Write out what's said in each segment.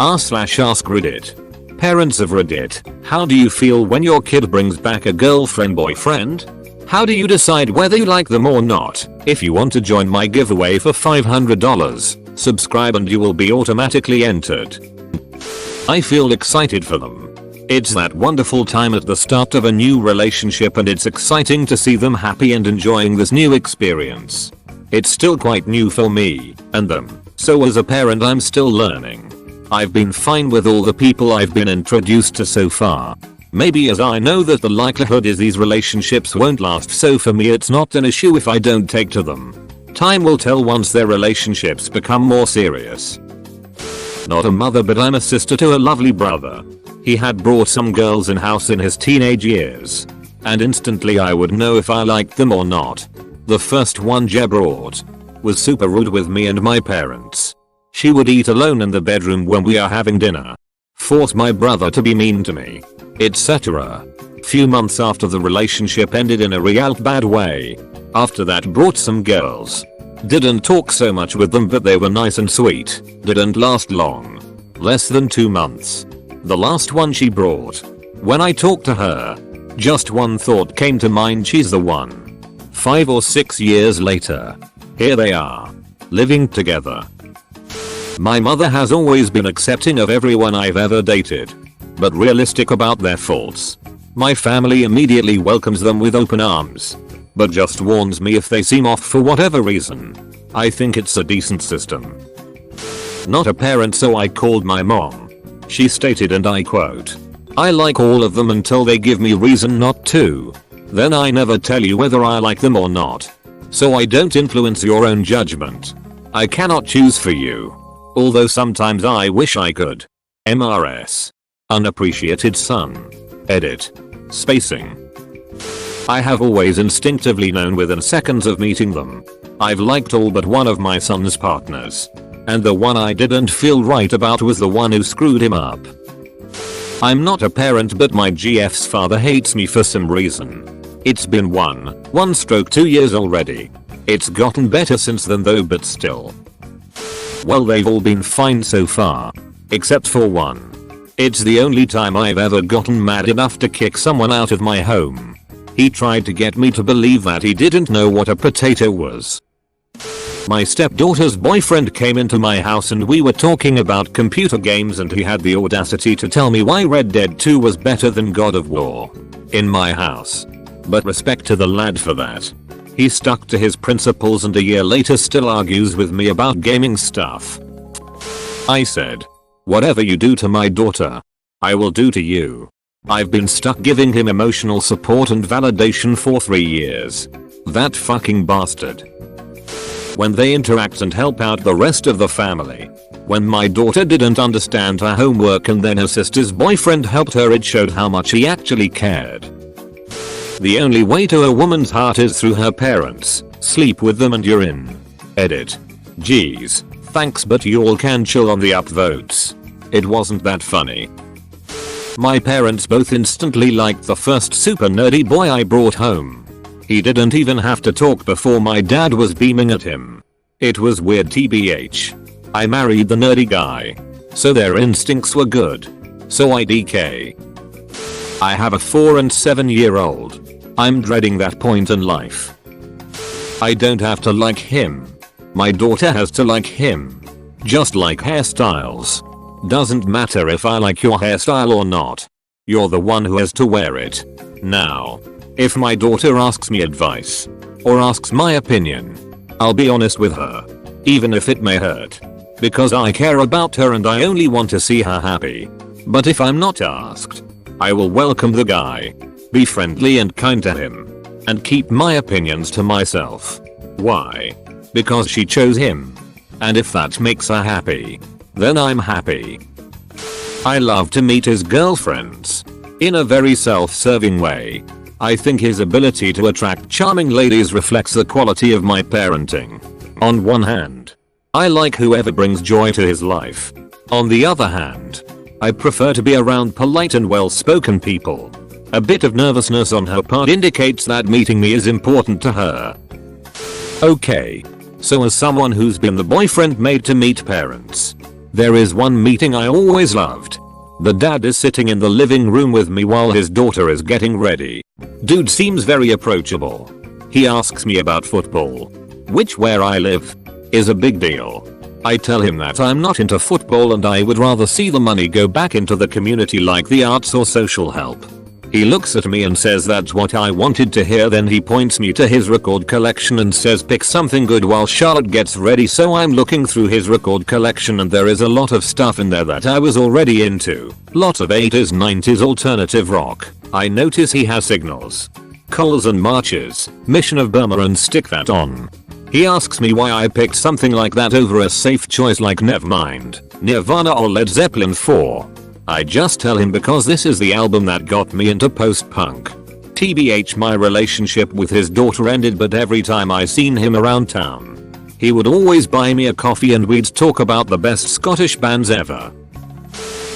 r/ask Reddit. Parents of Reddit, how do you feel when your kid brings back a girlfriend boyfriend? How do you decide whether you like them or not? If you want to join my giveaway for $500, subscribe and you will be automatically entered. I feel excited for them. It's that wonderful time at the start of a new relationship and it's exciting to see them happy and enjoying this new experience. It's still quite new for me and them, so as a parent I'm still learning. I've been fine with all the people I've been introduced to so far. Maybe as I know that the likelihood is these relationships won't last, so for me it's not an issue if I don't take to them. Time will tell once their relationships become more serious. Not a mother, but I'm a sister to a lovely brother. He had brought some girls in house in his teenage years. And instantly I would know if I liked them or not. The first one Jeb brought was super rude with me and my parents. She would eat alone in the bedroom when we are having dinner. Force my brother to be mean to me, etc. Few months after the relationship ended in a real bad way. After that brought some girls. Didn't talk so much with them but they were nice and sweet. Didn't last long. Less than 2 months. The last one she brought. When I talked to her, just one thought came to mind, she's the one. 5 or 6 years later. Here they are. Living together. My mother has always been accepting of everyone I've ever dated. But realistic about their faults. My family immediately welcomes them with open arms. But just warns me if they seem off for whatever reason. I think it's a decent system. Not a parent, so I called my mom. She stated, and I quote, "I like all of them until they give me reason not to. Then I never tell you whether I like them or not. So I don't influence your own judgment. I cannot choose for you. Although sometimes I wish I could. MRS. Unappreciated son. Edit. Spacing. I have always instinctively known within seconds of meeting them. I've liked all but one of my son's partners. And the one I didn't feel right about was the one who screwed him up. I'm not a parent, but my GF's father hates me for some reason. It's been 1/2 years already. It's gotten better since then though, but still. Well, they've all been fine so far. Except for one. It's the only time I've ever gotten mad enough to kick someone out of my home. He tried to get me to believe that he didn't know what a potato was. My stepdaughter's boyfriend came into my house and we were talking about computer games and he had the audacity to tell me why Red Dead 2 was better than God of War. In my house. But respect to the lad for that. He stuck to his principles and a year later still argues with me about gaming stuff. I said, "Whatever you do to my daughter, I will do to you." I've been stuck giving him emotional support and validation for 3 years. That fucking bastard. When they interact and help out the rest of the family. When my daughter didn't understand her homework and then her sister's boyfriend helped her, it showed how much he actually cared. The only way to a woman's heart is through her parents. Sleep with them and you're in. Edit. Geez, thanks, but you all can chill on the upvotes. It wasn't that funny. My parents both instantly liked the first super nerdy boy I brought home. He didn't even have to talk before my dad was beaming at him. It was weird, TBH. I married the nerdy guy. So their instincts were good. So I DK. I have a 4 and 7-year-old. I'm dreading that point in life. I don't have to like him. My daughter has to like him. Just like hairstyles. Doesn't matter if I like your hairstyle or not. You're the one who has to wear it. Now, if my daughter asks me advice or asks my opinion, I'll be honest with her. Even if it may hurt. Because I care about her and I only want to see her happy. But if I'm not asked, I will welcome the guy. Be friendly and kind to him. And keep my opinions to myself. Why? Because she chose him. And if that makes her happy, then I'm happy. I love to meet his girlfriends. In a very self-serving way. I think his ability to attract charming ladies reflects the quality of my parenting. On one hand, I like whoever brings joy to his life. On the other hand, I prefer to be around polite and well-spoken people. A bit of nervousness on her part indicates that meeting me is important to her. Okay. So as someone who's been the boyfriend made to meet parents, There is one meeting I always loved. The dad is sitting in the living room with me while his daughter is getting ready. Dude seems very approachable. He asks me about football, which where I live is a big deal. I tell him that I'm not into football and I would rather see the money go back into the community like the arts or social help. He looks at me and says that's what I wanted to hear, then he points me to his record collection and says pick something good while Charlotte gets ready, so I'm looking through his record collection and there is a lot of stuff in there that I was already into. Lot of 80s 90s alternative rock. I notice he has Signals, Coles and Marches, Mission of Burma and Stick That On. He asks me why I picked something like that over a safe choice like Nevermind, Nirvana or Led Zeppelin 4. I just tell him because this is the album that got me into post-punk. TBH, my relationship with his daughter ended, but every time I seen him around town, he would always buy me a coffee and we'd talk about the best Scottish bands ever.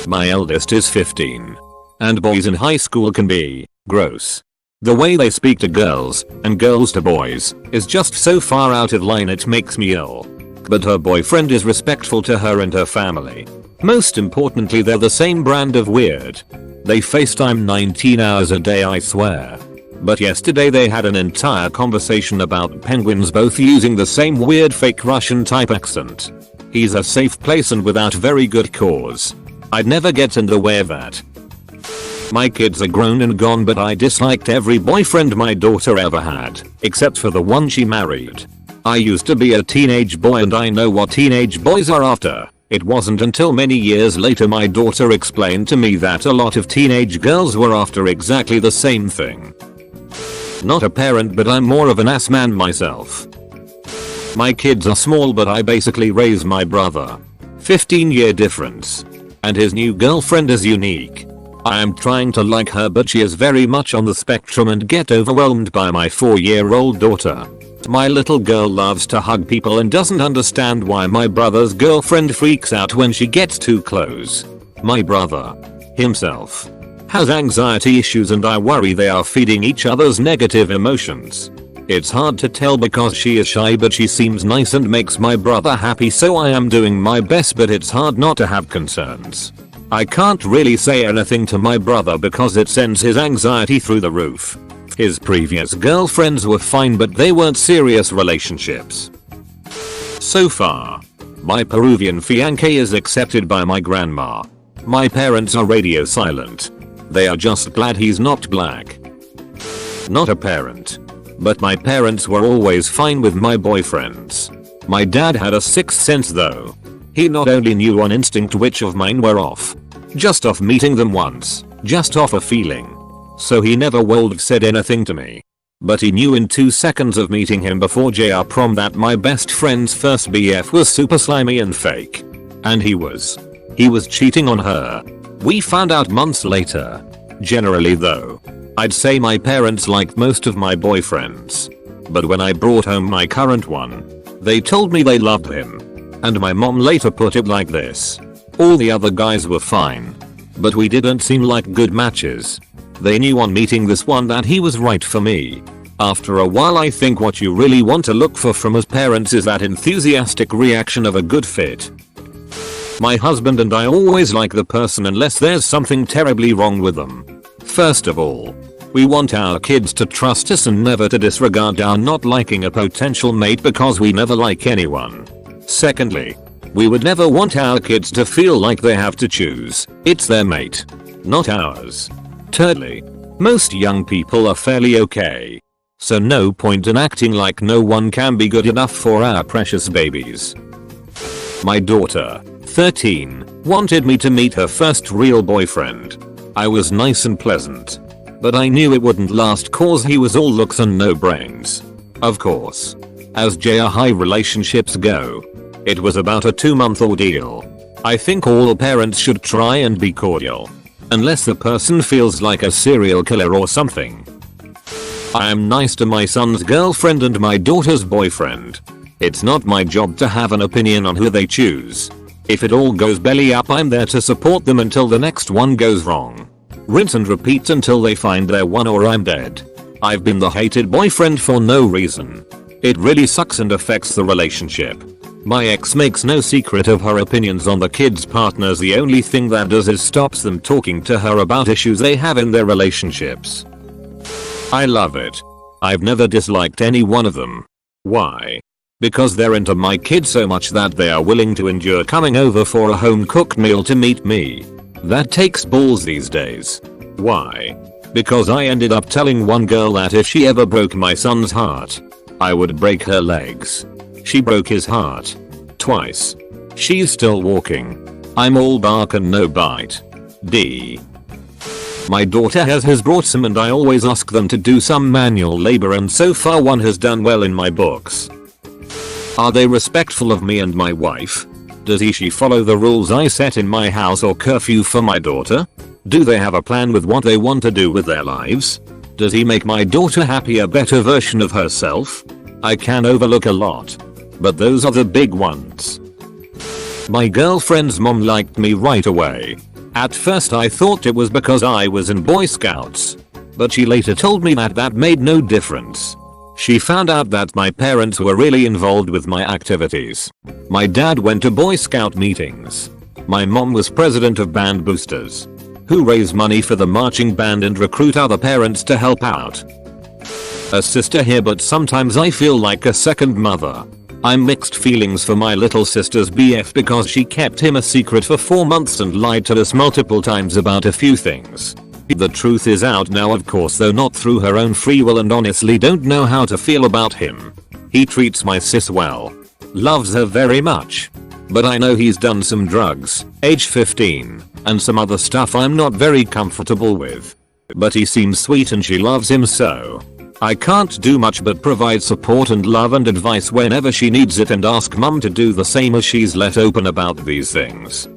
My eldest is 15. And boys in high school can be gross. The way they speak to girls and girls to boys is just so far out of line it makes me ill. But her boyfriend is respectful to her and her family. Most importantly, they're the same brand of weird. They FaceTime 19 hours a day, I swear. But yesterday they had an entire conversation about penguins, both using the same weird fake Russian type accent. He's a safe place and without very good cause. I'd never get in the way of that. My kids are grown and gone, but I disliked every boyfriend my daughter ever had, except for the one she married. I used to be a teenage boy and I know what teenage boys are after. It wasn't until many years later my daughter explained to me that a lot of teenage girls were after exactly the same thing. Not a parent, but I'm more of an ass man myself. My kids are small, but I basically raise my brother. 15-year difference. And his new girlfriend is unique. I am trying to like her, but she is very much on the spectrum and get overwhelmed by my 4-year-old daughter. My little girl loves to hug people and doesn't understand why my brother's girlfriend freaks out when she gets too close. My brother himself has anxiety issues and I worry they are feeding each other's negative emotions. It's hard to tell because she is shy, but she seems nice and makes my brother happy, so I am doing my best, but it's hard not to have concerns. I can't really say anything to my brother because it sends his anxiety through the roof. His previous girlfriends were fine, but they weren't serious relationships. So far, my Peruvian fiancé is accepted by my grandma. My parents are radio silent. They are just glad he's not black. Not a parent. But my parents were always fine with my boyfriends. My dad had a sixth sense though. He not only knew on instinct which of mine were off, just off meeting them once, just off a feeling. So he never would have said anything to me. But he knew in 2 seconds of meeting him before JR prom that my best friend's first BF was super slimy and fake. And he was cheating on her. We found out months later. Generally though, I'd say my parents liked most of my boyfriends. But when I brought home my current one, they told me they loved him. And my mom later put it like this: all the other guys were fine, but we didn't seem like good matches. They knew on meeting this one that he was right for me. After a while, I think what you really want to look for from us parents is that enthusiastic reaction of a good fit. My husband and I always like the person unless there's something terribly wrong with them. First of all, we want our kids to trust us and never to disregard our not liking a potential mate because we never like anyone. Secondly, we would never want our kids to feel like they have to choose. It's their mate, not ours. Thirdly, most young people are fairly okay. So no point in acting like no one can be good enough for our precious babies. My daughter, 13, wanted me to meet her first real boyfriend. I was nice and pleasant, but I knew it wouldn't last cause he was all looks and no brains. Of course, as JR high relationships go, it was about a 2-month ordeal. I think all parents should try and be cordial. Unless the person feels like a serial killer or something. I am nice to my son's girlfriend and my daughter's boyfriend. It's not my job to have an opinion on who they choose. If it all goes belly up, I'm there to support them until the next one goes wrong. Rinse and repeat until they find their one or I'm dead. I've been the hated boyfriend for no reason. It really sucks and affects the relationship. My ex makes no secret of her opinions on the kids' partners. The only thing that does is stops them talking to her about issues they have in their relationships. I love it. I've never disliked any one of them. Why? Because they're into my kid so much that they are willing to endure coming over for a home cooked meal to meet me. That takes balls these days. Why? Because I ended up telling one girl that if she ever broke my son's heart, I would break her legs. She broke his heart. Twice. She's still walking. I'm all bark and no bite. D. My daughter has brought some and I always ask them to do some manual labor and so far one has done well in my books. Are they respectful of me and my wife? Does she follow the rules I set in my house or curfew for my daughter? Do they have a plan with what they want to do with their lives? Does he make my daughter happy, a better version of herself? I can overlook a lot, but those are the big ones. My girlfriend's mom liked me right away. At first I thought it was because I was in Boy Scouts, but she later told me that that made no difference. She found out that my parents were really involved with my activities. My dad went to Boy Scout meetings. My mom was president of band boosters, who raise money for the marching band and recruit other parents to help out. A sister here, but sometimes I feel like a second mother. I'm mixed feelings for my little sister's BF because she kept him a secret for 4 months and lied to us multiple times about a few things. The truth is out now, of course, though not through her own free will, and honestly don't know how to feel about him. He treats my sis well. Loves her very much. But I know he's done some drugs, age 15, and some other stuff I'm not very comfortable with. But he seems sweet and she loves him, so I can't do much but provide support and love and advice whenever she needs it and ask mum to do the same as she's let open about these things.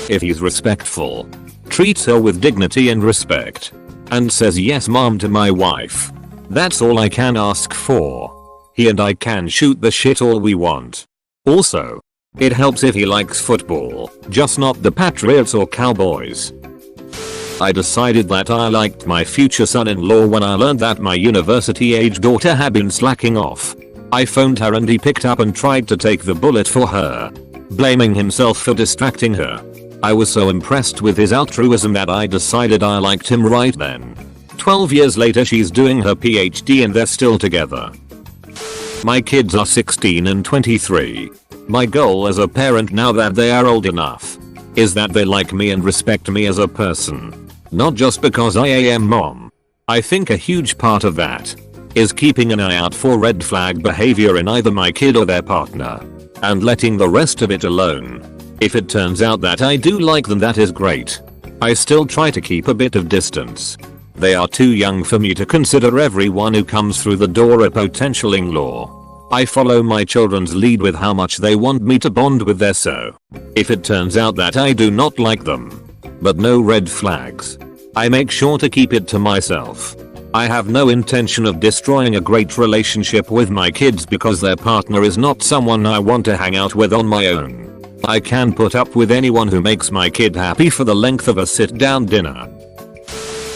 If he's respectful, treats her with dignity and respect, and says yes mom to my wife, that's all I can ask for. He and I can shoot the shit all we want. Also, it helps if he likes football, just not the Patriots or Cowboys. I decided that I liked my future son-in-law when I learned that my university-age daughter had been slacking off. I phoned her and he picked up and tried to take the bullet for her, blaming himself for distracting her. I was so impressed with his altruism that I decided I liked him right then. 12 years later she's doing her PhD and they're still together. My kids are 16 and 23. My goal as a parent now that they are old enough is that they like me and respect me as a person, not just because I am mom. I think a huge part of that is keeping an eye out for red flag behavior in either my kid or their partner, and letting the rest of it alone. If it turns out that I do like them, that is great. I still try to keep a bit of distance. They are too young for me to consider everyone who comes through the door a potential in-law. I follow my children's lead with how much they want me to bond with their so. If it turns out that I do not like them, but no red flags, I make sure to keep it to myself. I have no intention of destroying a great relationship with my kids because their partner is not someone I want to hang out with on my own. I can put up with anyone who makes my kid happy for the length of a sit-down dinner.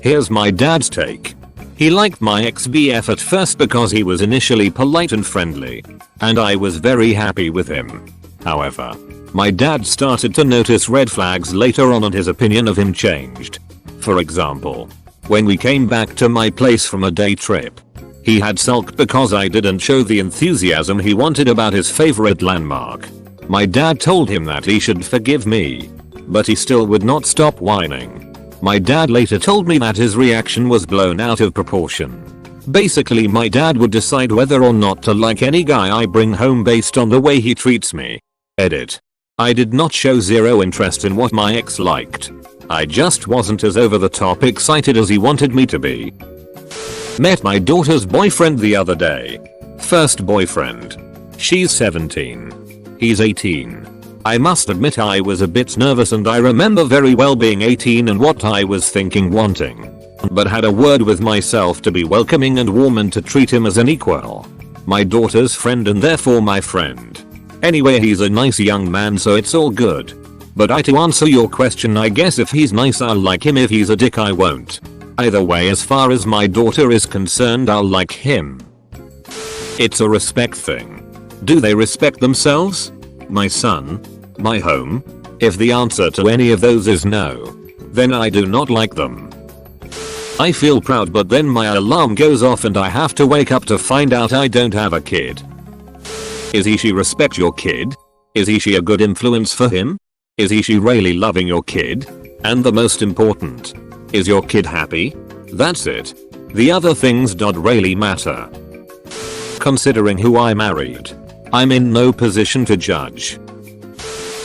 Here's my dad's take. He liked my ex-BF at first because he was initially polite and friendly, and I was very happy with him. However, my dad started to notice red flags later on and his opinion of him changed. For example, when we came back to my place from a day trip, he had sulked because I didn't show the enthusiasm he wanted about his favorite landmark. My dad told him that he should forgive me, but he still would not stop whining. My dad later told me that his reaction was blown out of proportion. Basically, my dad would decide whether or not to like any guy I bring home based on the way he treats me. Edit. I did not show zero interest in what my ex liked. I just wasn't as over the top excited as he wanted me to be. Met my daughter's boyfriend the other day. First boyfriend. She's 17. He's 18. I must admit I was a bit nervous and I remember very well being 18 and what I was thinking wanting. But had a word with myself to be welcoming and warm and to treat him as an equal. My daughter's friend and therefore my friend. Anyway, he's a nice young man, so it's all good. But to answer your question, I guess if he's nice I'll like him, if he's a dick I won't. Either way, as far as my daughter is concerned, I'll like him. It's a respect thing. Do they respect themselves? My son? My home? If the answer to any of those is no, then I do not like them. I feel proud, but then my alarm goes off and I have to wake up to find out I don't have a kid. Is he/she respect your kid? Is he/she a good influence for him? Is he/she really loving your kid? And the most important, is your kid happy? That's it. The other things don't really matter. Considering who I married, I'm in no position to judge.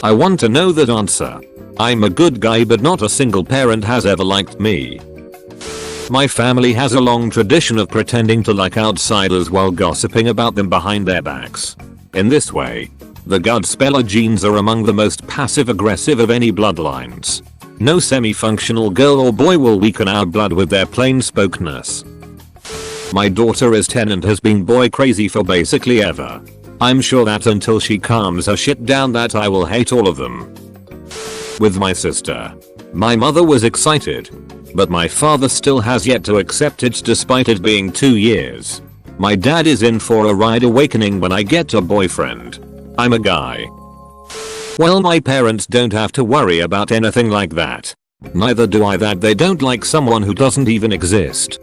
I want to know that answer. I'm a good guy, but not a single parent has ever liked me. My family has a long tradition of pretending to like outsiders while gossiping about them behind their backs. In this way, the Godspeller genes are among the most passive-aggressive of any bloodlines. No semi-functional girl or boy will weaken our blood with their plain-spokenness. My daughter is 10 and has been boy crazy for basically ever. I'm sure that until she calms her shit down that I will hate all of them. With my sister, my mother was excited, but my father still has yet to accept it despite it being 2 years. My dad is in for a ride awakening when I get a boyfriend. I'm a guy. Well, my parents don't have to worry about anything like that. Neither do I that they don't like someone who doesn't even exist.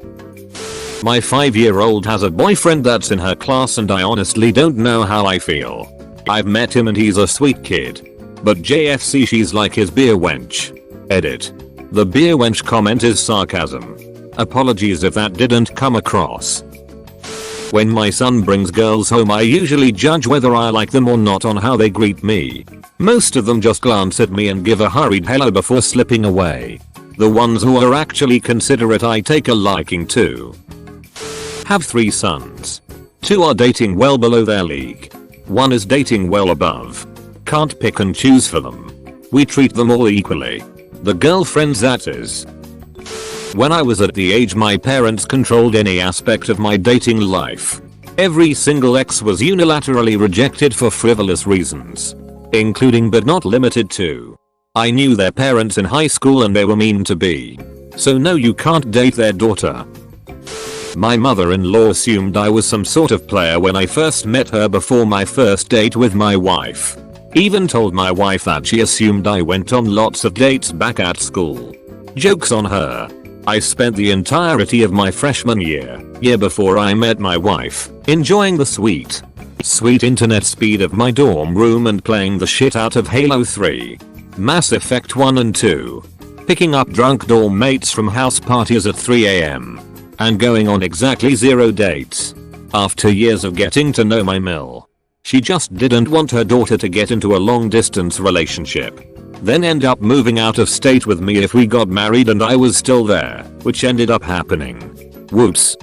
My 5-year-old has a boyfriend that's in her class and I honestly don't know how I feel. I've met him and he's a sweet kid. But JFC, she's like his beer wench. Edit. The beer wench comment is sarcasm. Apologies if that didn't come across. When my son brings girls home, I usually judge whether I like them or not on how they greet me. Most of them just glance at me and give a hurried hello before slipping away. The ones who are actually considerate I take a liking to. Have 3 sons. 2 are dating well below their league. 1 is dating well above. Can't pick and choose for them. We treat them all equally. The girlfriends, that is. When I was at the age my parents controlled any aspect of my dating life. Every single ex was unilaterally rejected for frivolous reasons. Including but not limited to, I knew their parents in high school and they were mean to be. So no, you can't date their daughter. My mother-in-law assumed I was some sort of player when I first met her before my first date with my wife. Even told my wife that she assumed I went on lots of dates back at school. Joke's on her. I spent the entirety of my freshman year before I met my wife, enjoying the sweet internet speed of my dorm room and playing the shit out of Halo 3, Mass Effect 1 and 2, picking up drunk dorm mates from house parties at 3 AM, and going on exactly 0 dates. After years of getting to know my mill, she just didn't want her daughter to get into a long distance relationship. Then end up moving out of state with me if we got married and I was still there, which ended up happening. Whoops.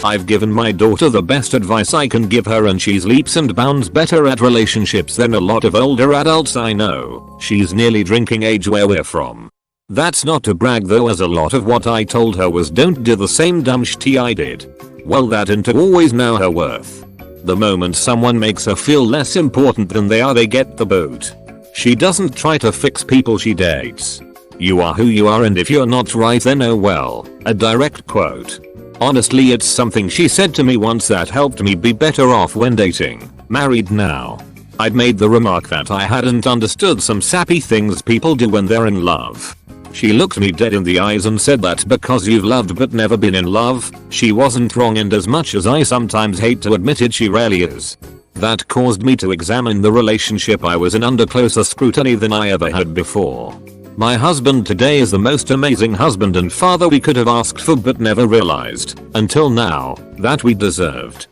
I've given my daughter the best advice I can give her and she's leaps and bounds better at relationships than a lot of older adults I know. She's nearly drinking age where we're from. That's not to brag though, as a lot of what I told her was don't do the same dumb shit I did. Well, that and to always know her worth. The moment someone makes her feel less important than they are, they get the boot. She doesn't try to fix people she dates. You are who you are and if you're not right then oh well. A direct quote. Honestly, it's something she said to me once that helped me be better off when dating. Married now. I'd made the remark that I hadn't understood some sappy things people do when they're in love. She looked me dead in the eyes and said that because you've loved but never been in love, she wasn't wrong, and as much as I sometimes hate to admit it, she rarely is. That caused me to examine the relationship I was in under closer scrutiny than I ever had before. My husband today is the most amazing husband and father we could have asked for but never realized, until now, that we deserved.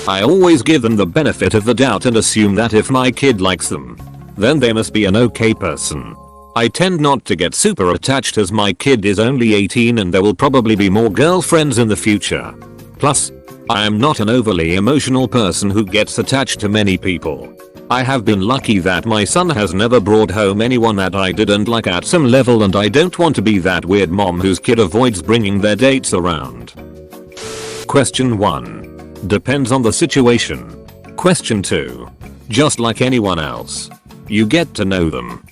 I always give them the benefit of the doubt and assume that if my kid likes them, then they must be an okay person. I tend not to get super attached as my kid is only 18 and there will probably be more girlfriends in the future. Plus, I am not an overly emotional person who gets attached to many people. I have been lucky that my son has never brought home anyone that I didn't like at some level, and I don't want to be that weird mom whose kid avoids bringing their dates around. Question 1. Depends on the situation. Question 2. Just like anyone else. You get to know them.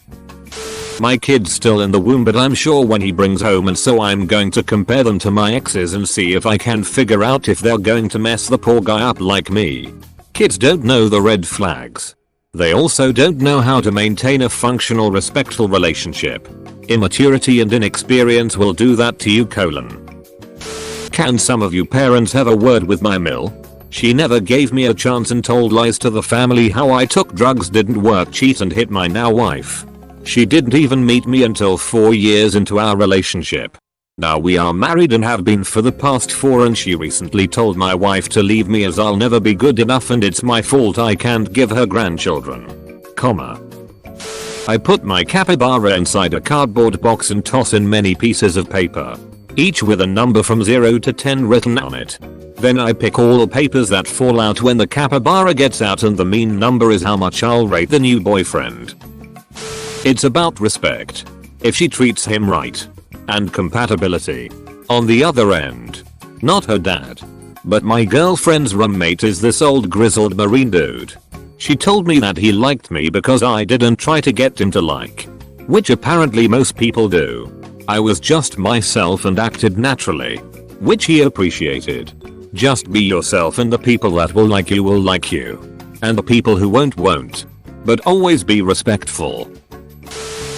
My kid's still in the womb, but I'm sure when he brings home, and so I'm going to compare them to my exes and see if I can figure out if they're going to mess the poor guy up like me. Kids don't know the red flags. They also don't know how to maintain a functional, respectful relationship. Immaturity and inexperience will do that to you. Can some of you parents have a word with my Mill? She never gave me a chance and told lies to the family how I took drugs, didn't work, cheat and hit my now wife. She didn't even meet me until 4 years into our relationship. Now we are married and have been for the past 4, and she recently told my wife to leave me as I'll never be good enough and it's my fault I can't give her grandchildren. I put my capybara inside a cardboard box and toss in many pieces of paper, each with a number from 0 to 10 written on it. Then I pick all the papers that fall out when the capybara gets out, and the mean number is how much I'll rate the new boyfriend. It's about respect. If she treats him right. And compatibility. On the other end. Not her dad. But my girlfriend's roommate is this old grizzled marine dude. She told me that he liked me because I didn't try to get him to like. Which apparently most people do. I was just myself and acted naturally. Which he appreciated. Just be yourself and the people that will like you. And the people who won't. But always be respectful.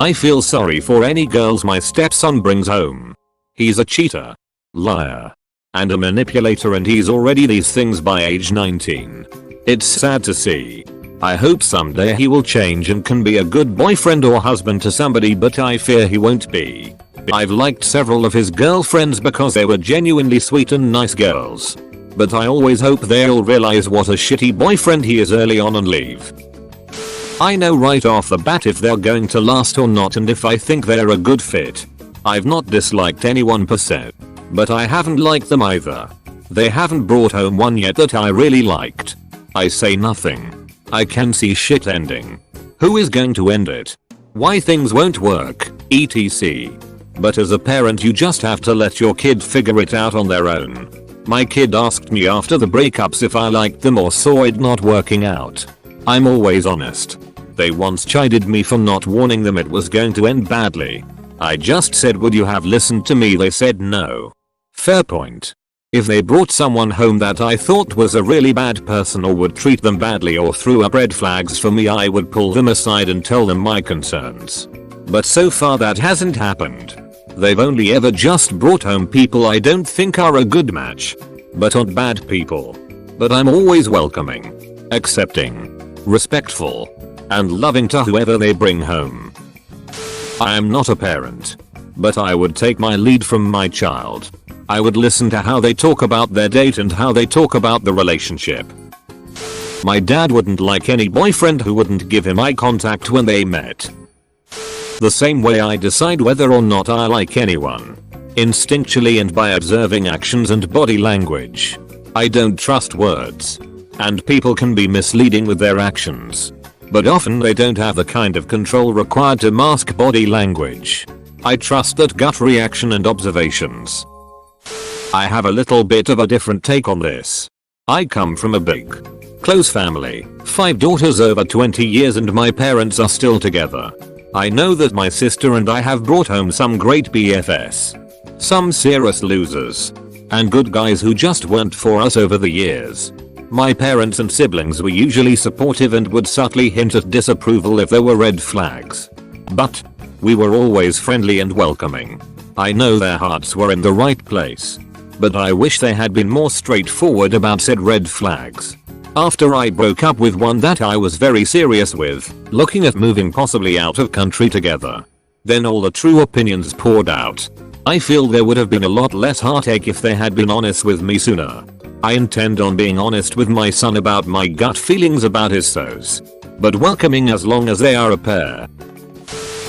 I feel sorry for any girls my stepson brings home. He's a cheater, liar, and a manipulator, and he's already these things by age 19. It's sad to see. I hope someday he will change and can be a good boyfriend or husband to somebody, but I fear he won't be. I've liked several of his girlfriends because they were genuinely sweet and nice girls. But I always hope they'll realize what a shitty boyfriend he is early on and leave. I know right off the bat if they're going to last or not, and if I think they're a good fit. I've not disliked anyone per se. But I haven't liked them either. They haven't brought home one yet that I really liked. I say nothing. I can see shit ending. Who is going to end it? Why things won't work, etc. But as a parent you just have to let your kid figure it out on their own. My kid asked me after the breakups if I liked them or saw it not working out. I'm always honest. They once chided me for not warning them it was going to end badly. I just said, would you have listened to me? They said no. Fair point. If they brought someone home that I thought was a really bad person or would treat them badly or threw up red flags for me, I would pull them aside and tell them my concerns. But so far that hasn't happened. They've only ever just brought home people I don't think are a good match. But aren't bad people. But I'm always welcoming, accepting, respectful, and loving to whoever they bring home. I am not a parent. But I would take my lead from my child. I would listen to how they talk about their date and how they talk about the relationship. My dad wouldn't like any boyfriend who wouldn't give him eye contact when they met. The same way I decide whether or not I like anyone. Instinctually and by observing actions and body language. I don't trust words. And people can be misleading with their actions. But often they don't have the kind of control required to mask body language. I trust that gut reaction and observations. I have a little bit of a different take on this. I come from a big, close family, 5 daughters over 20 years, and my parents are still together. I know that my sister and I have brought home some great BFS. Some serious losers. And good guys who just weren't for us over the years. My parents and siblings were usually supportive and would subtly hint at disapproval if there were red flags. But we were always friendly and welcoming. I know their hearts were in the right place. But I wish they had been more straightforward about said red flags. After I broke up with one that I was very serious with, looking at moving possibly out of country together. Then all the true opinions poured out. I feel there would have been a lot less heartache if they had been honest with me sooner. I intend on being honest with my son about my gut feelings about his so's. But welcoming as long as they are a pair.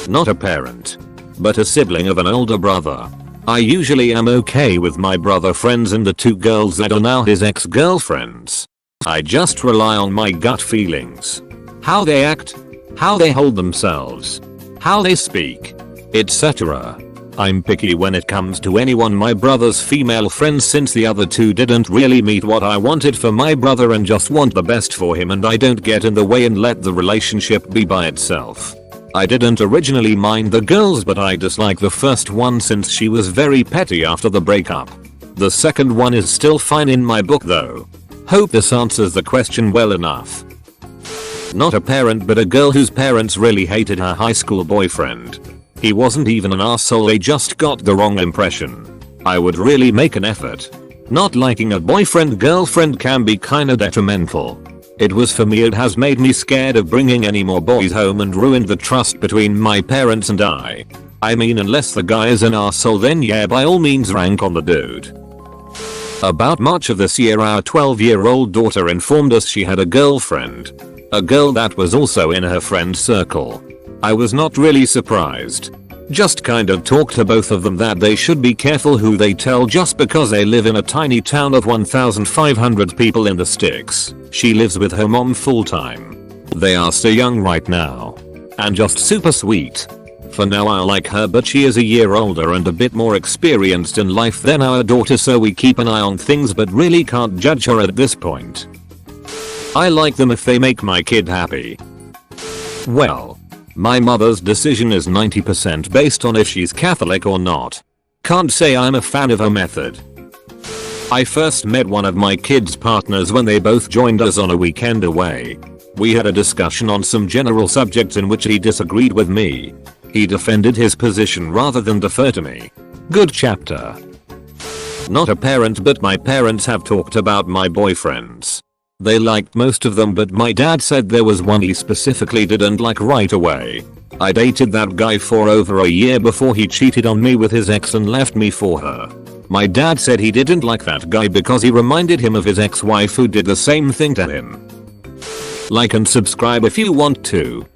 Not a parent. But a sibling of an older brother. I usually am okay with my brother friends and the 2 girls that are now his ex-girlfriends. I just rely on my gut feelings. How they act, how they hold themselves, how they speak, etc. I'm picky when it comes to anyone my brother's female friends, since the other 2 didn't really meet what I wanted for my brother and just want the best for him, and I don't get in the way and let the relationship be by itself. I didn't originally mind the girls, but I dislike the first one since she was very petty after the breakup. The second one is still fine in my book though. Hope this answers the question well enough. Not a parent but a girl whose parents really hated her high school boyfriend. He wasn't even an asshole, they just got the wrong impression. I would really make an effort. Not liking a boyfriend-girlfriend can be kinda detrimental. It was for me, it has made me scared of bringing any more boys home and ruined the trust between my parents and I. I mean, unless the guy is an asshole, then yeah, by all means rank on the dude. About March of this year, our 12-year-old daughter informed us she had a girlfriend. A girl that was also in her friend circle. I was not really surprised. Just kind of talked to both of them that they should be careful who they tell just because they live in a tiny town of 1,500 people in the sticks. She lives with her mom full time. They are so young right now. And just super sweet. For now I like her, but she is a year older and a bit more experienced in life than our daughter, so we keep an eye on things but really can't judge her at this point. I like them if they make my kid happy. Well, my mother's decision is 90% based on if she's Catholic or not. Can't say I'm a fan of her method. I first met one of my kids' partners when they both joined us on a weekend away. We had a discussion on some general subjects in which he disagreed with me. He defended his position rather than defer to me. Good chapter. Not a parent but my parents have talked about my boyfriends. They liked most of them, but my dad said there was one he specifically didn't like right away. I dated that guy for over a year before he cheated on me with his ex and left me for her. My dad said he didn't like that guy because he reminded him of his ex-wife who did the same thing to him. Like and subscribe if you want to.